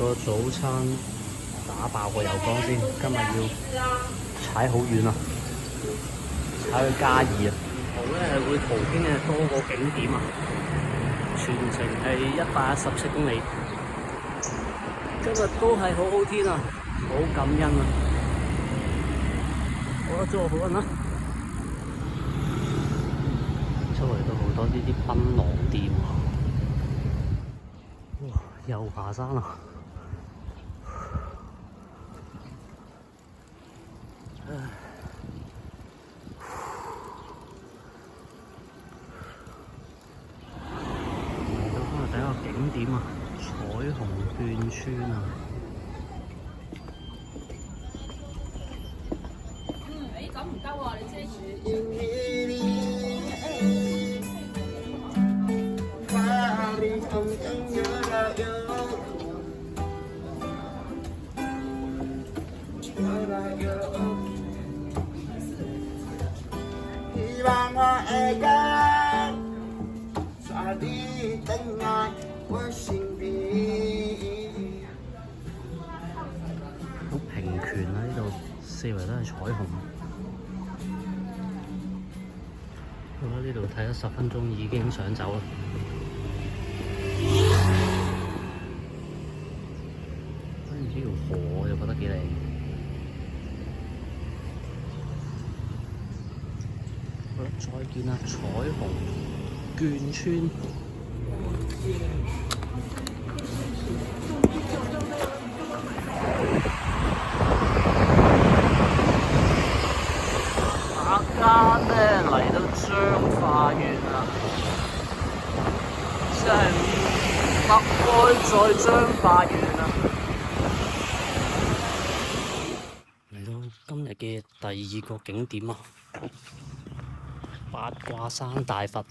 個早餐打爆個油缸先，今日要踩好遠啊，踩去嘉義啊。途咧係會途經嘅多個景點啊，全程係117公里。今日都係好好天啊，好感恩啊！好啦，祝我好運啦！周圍都好多呢啲檳榔店啊！哇，又爬山啊！嚟到今日第一個景點啊，彩虹眷村啊！走唔得喎，你遮住。好平權啊！呢度四圍都係彩虹。我覺得呢度睇咗10分鐘已經想走啦。跟住呢條河我又覺得幾靚。好啦，再見啦，彩虹眷村。大家咧嚟到彰化縣啦，即係北開再彰化縣啦。嚟到今日嘅第2個景點啊，八卦山大佛。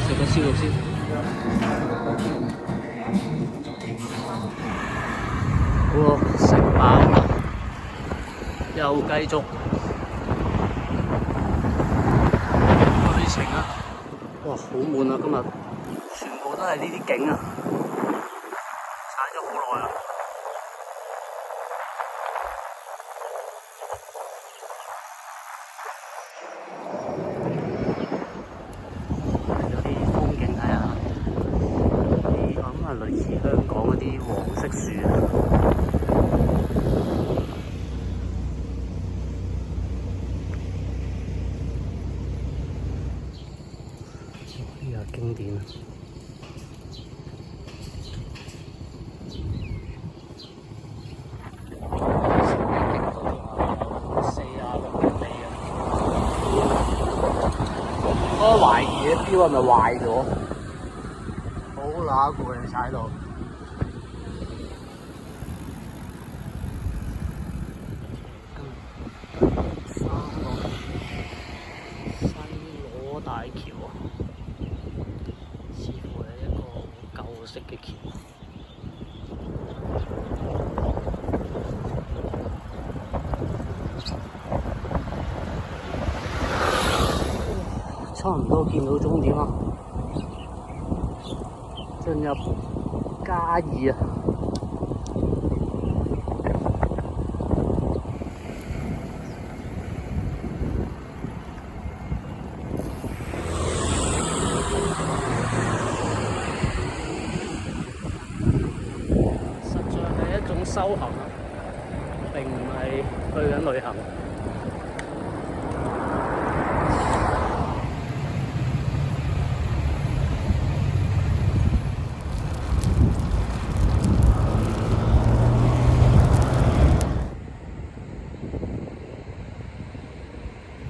食個燒肉先。好咯，食飽啦，又繼續旅程啊！哇，好悶啊！今日全部都係呢啲景啊，踩咗好耐啊！類似香港嗰啲黃色樹啊，呢個經典啊！我懷疑啲標係咪壞咗？好乸攰啊！踩到3個西螺大橋啊，似乎係一個舊式嘅橋。差唔多見到終點啦！進入嘉義啊！實在係一種修行啊，並唔係去緊旅行。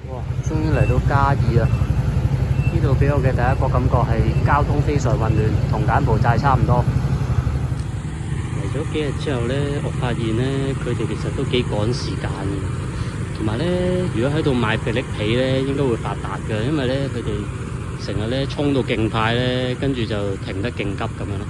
哇！終於嚟到嘉義啊！呢度俾我嘅第一個感覺係交通非常混亂，同柬埔寨差唔多。嚟咗幾日之後咧，我發現咧佢哋其實都幾趕時間嘅，同埋咧如果喺度賣霹靂皮咧，應該會發達嘅，因為咧佢哋成日咧衝到勁快咧，跟住就停得勁急咁樣咯。